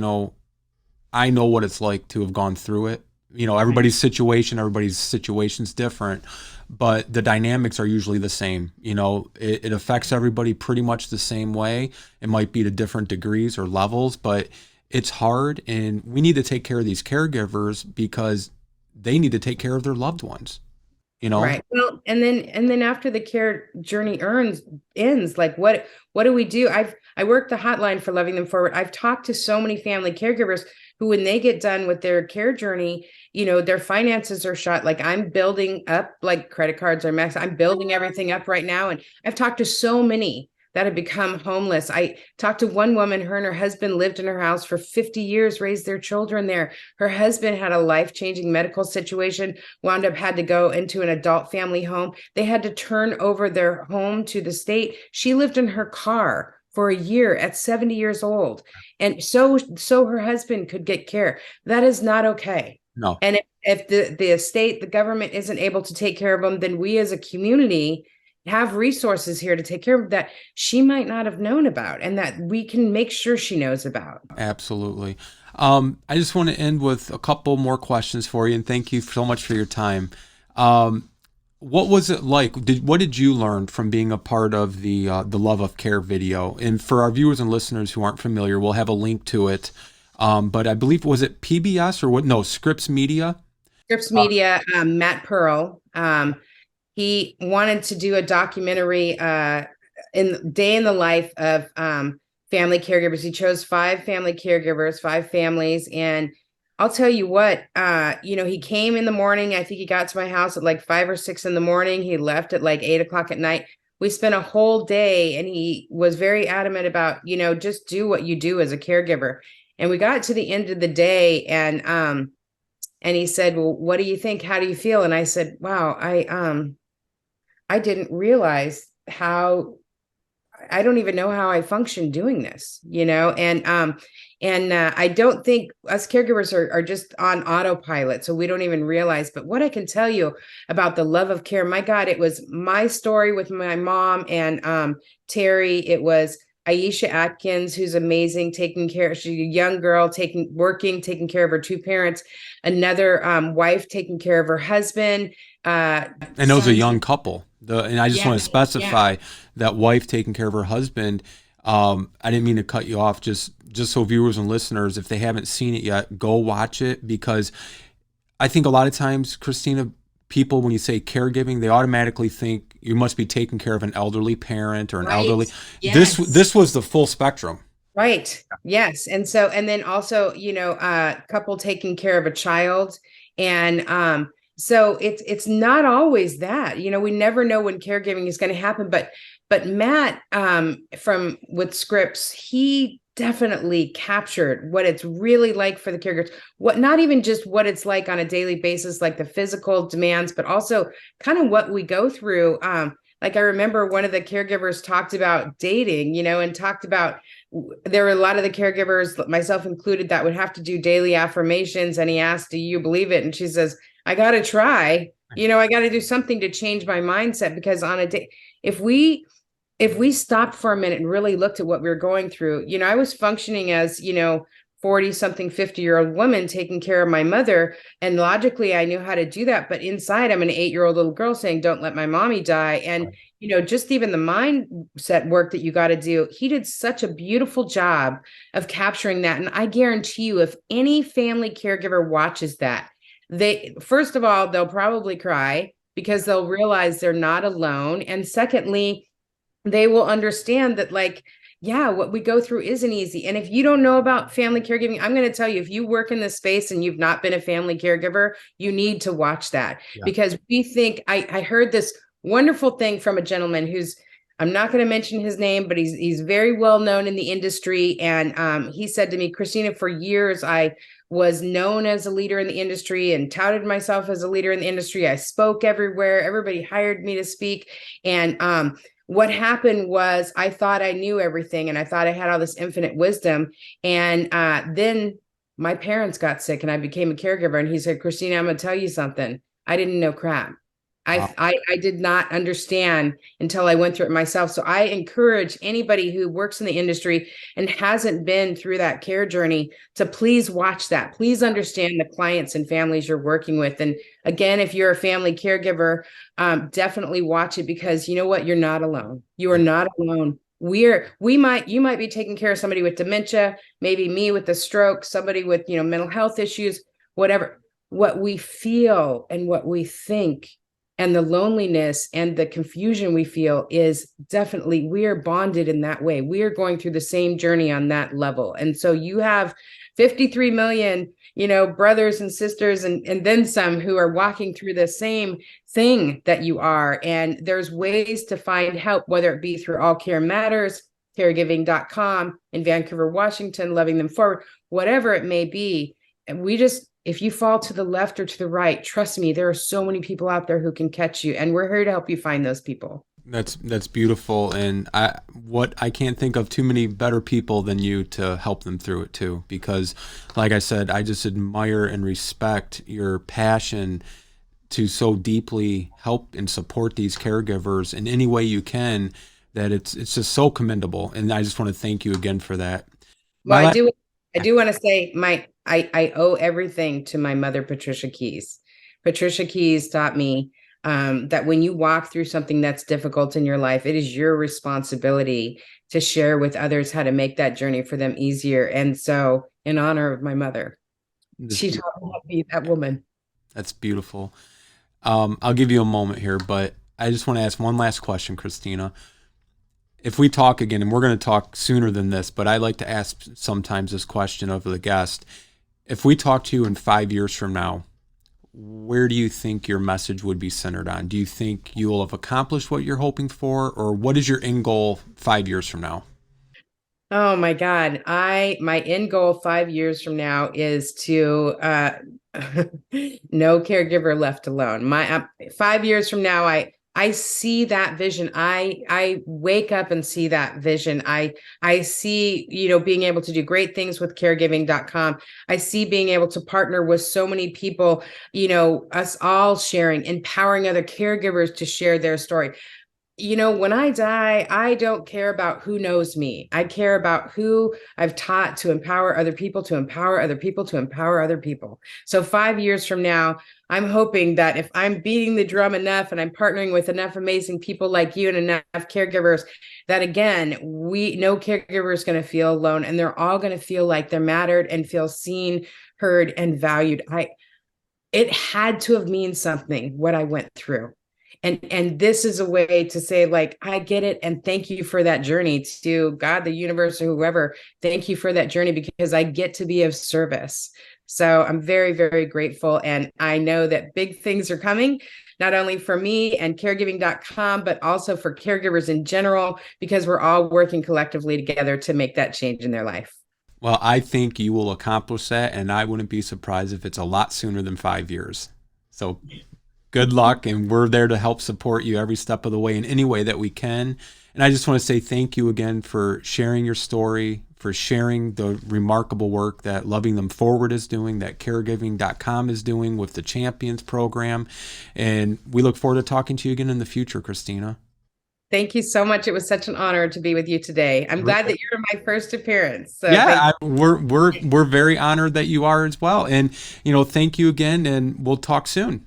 I know what it's like to have gone through it. Everybody's situation's different, but the dynamics are usually the same. It affects everybody pretty much the same way. It might be to different degrees or levels, but it's hard, and we need to take care of these caregivers because they need to take care of their loved ones. Right. Well, and then after the care journey ends, like what do we do? I worked the hotline for Loving Them Forward. I've talked to so many family caregivers who, when they get done with their care journey, their finances are shot. Like, I'm building up, like, credit cards are max. I'm building everything up right now. And I've talked to so many that have become homeless. I talked to one woman, her and her husband lived in her house for 50 years, raised their children there. Her husband had a life-changing medical situation, wound up had to go into an adult family home. They had to turn over their home to the state. She lived in her car for a year at 70 years old. And so her husband could get care. That is not okay. No. And if the state, the government isn't able to take care of them, then we as a community have resources here to take care of that she might not have known about and that we can make sure she knows about. Absolutely. I just want to end with a couple more questions for you, and thank you so much for your time. What was it like? What did you learn from being a part of the Love of Care video? And for our viewers and listeners who aren't familiar, we'll have a link to it. But I believe, was it PBS or what? No, Scripps Media. Scripps Media, Matt Pearl. He wanted to do a documentary in day in the life of family caregivers. He chose 5 family caregivers, 5 families. And I'll tell you what, he came in the morning. I think he got to my house at like 5 or 6 in the morning. He left at like 8 o'clock at night. We spent a whole day, and he was very adamant about, just do what you do as a caregiver. And we got to the end of the day, and he said, well, what do you think? How do you feel? And I said, wow, I didn't realize how, I don't even know how I function doing this, and I don't think us caregivers are just on autopilot. So we don't even realize, but what I can tell you about the Love of Care, my God, it was my story with my mom and Terry. It was Aisha Atkins, who's amazing, taking care. She's a young girl, taking care of her 2 parents, another wife taking care of her husband. And it was a young couple. And I just want to specify that wife taking care of her husband. I didn't mean to cut you off. Just so viewers and listeners, if they haven't seen it yet, go watch it, because I think a lot of times, Christina, people, when you say caregiving, they automatically think you must be taking care of an elderly parent or an elderly. Yes. This was the full spectrum. Right. Yes. And then also, couple taking care of a child. And so it's not always that, we never know when caregiving is going to happen. But Matt, with Scripps, he definitely captured what it's really like for the caregivers, not even just what it's like on a daily basis, like the physical demands, but also kind of what we go through. Like, I remember one of the caregivers talked about dating, and talked about, there were a lot of the caregivers, myself included, that would have to do daily affirmations. And he asked, do you believe it? And she says, I got to try, I got to do something to change my mindset, because on a day, if we if we stopped for a minute and really looked at what we were going through, I was functioning as, 40 something, 50-year-old woman taking care of my mother. And logically, I knew how to do that. But inside, I'm an 8-year-old little girl saying, don't let my mommy die. And, just even the mindset work that you got to do, he did such a beautiful job of capturing that. And I guarantee you, if any family caregiver watches that, first of all, they'll probably cry because they'll realize they're not alone. And secondly, they will understand that, like, yeah, what we go through isn't easy. And if you don't know about family caregiving, I'm going to tell you, if you work in this space and you've not been a family caregiver, you need to watch that. Because we think, I heard this wonderful thing from a gentleman who's, I'm not going to mention his name, but he's very well known in the industry. And he said to me, Christina, for years, I was known as a leader in the industry and touted myself as a leader in the industry. I spoke everywhere. Everybody hired me to speak. And what happened was I thought I knew everything and I thought I had all this infinite wisdom. And then my parents got sick and I became a caregiver. And he said, Christina, I'm going to tell you something. I didn't know crap. I did not understand until I went through it myself. So I encourage anybody who works in the industry and hasn't been through that care journey to please watch that. Please understand the clients and families you're working with. And again, if you're a family caregiver, definitely watch it, because you know what? You're not alone. You are not alone. You might be taking care of somebody with dementia, maybe me with a stroke, somebody with, mental health issues, whatever. What we feel and what we think and the loneliness and the confusion we feel is definitely, we are bonded in that way. We are going through the same journey on that level. And so you have 53 million, brothers and sisters and then some who are walking through the same thing that you are. And there's ways to find help, whether it be through All Care Matters, caregiving.com in Vancouver, Washington, Loving Them Forward, whatever it may be. And if you fall to the left or to the right, trust me, there are so many people out there who can catch you, and we're here to help you find those people. That's beautiful. And I can't think of too many better people than you to help them through it too, because like I said, I just admire and respect your passion to so deeply help and support these caregivers in any way you can, that it's just so commendable. And I just want to thank you again for that. Well, I do want to say I owe everything to my mother, Patricia Keys. Patricia Keys taught me that when you walk through something that's difficult in your life, it is your responsibility to share with others how to make that journey for them easier. And so, in honor of my mother, she taught me how to be that woman. That's beautiful. I'll give you a moment here, but I just want to ask one last question, Christina. If we talk again, and we're going to talk sooner than this, but I like to ask sometimes this question of the guest. If we talk to you in 5 years from now, where do you think your message would be centered on? Do you think you will have accomplished what you're hoping for, or what is your end goal 5 years from now? Oh my God. My end goal 5 years from now is to no caregiver left alone. 5 years from now, I see that vision. I wake up and see that vision. I see, being able to do great things with caregiving.com. I see being able to partner with so many people, us all sharing, empowering other caregivers to share their story. When I die, I don't care about who knows me. I care about who I've taught to empower other people, to empower other people, to empower other people. So 5 years from now, I'm hoping that if I'm beating the drum enough and I'm partnering with enough amazing people like you and enough caregivers, that again, no caregiver is going to feel alone, and they're all going to feel like they're mattered and feel seen, heard, and valued. It had to have meant something, what I went through. And this is a way to say, like, I get it. And thank you for that journey, to God, the universe, or whoever. Thank you for that journey, because I get to be of service. So I'm very, very grateful. And I know that big things are coming, not only for me and caregiving.com, but also for caregivers in general, because we're all working collectively together to make that change in their life. Well, I think you will accomplish that. And I wouldn't be surprised if it's a lot sooner than 5 years. So good luck, and we're there to help support you every step of the way in any way that we can. And I just want to say thank you again for sharing your story, for sharing the remarkable work that Loving Them Forward is doing, that caregiving.com is doing with the Champions program. And we look forward to talking to you again in the future, Christina. Thank you so much. It was such an honor to be with you today. I'm glad that you're my first appearance. So we're very honored that you are as well. And, thank you again, and we'll talk soon.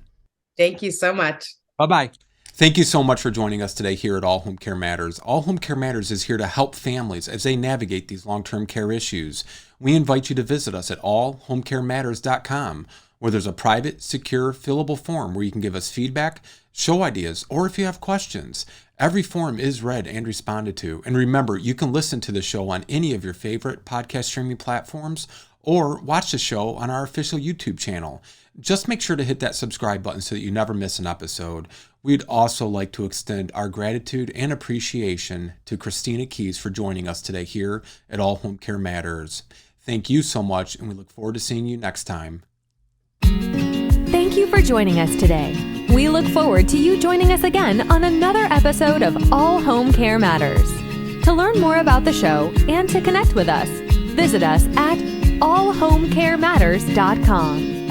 Thank you so much. Bye-bye. Thank you so much for joining us today here at All Home Care Matters. All Home Care Matters is here to help families as they navigate these long-term care issues. We invite you to visit us at allhomecarematters.com, where there's a private, secure, fillable form where you can give us feedback, show ideas, or if you have questions. Every form is read and responded to. And remember, you can listen to the show on any of your favorite podcast streaming platforms or watch the show on our official YouTube channel. Just make sure to hit that subscribe button so that you never miss an episode. We'd also like to extend our gratitude and appreciation to Christina Keys for joining us today here at All Home Care Matters. Thank you so much, and we look forward to seeing you next time. Thank you for joining us today. We look forward to you joining us again on another episode of All Home Care Matters. To learn more about the show and to connect with us, visit us at allhomecarematters.com.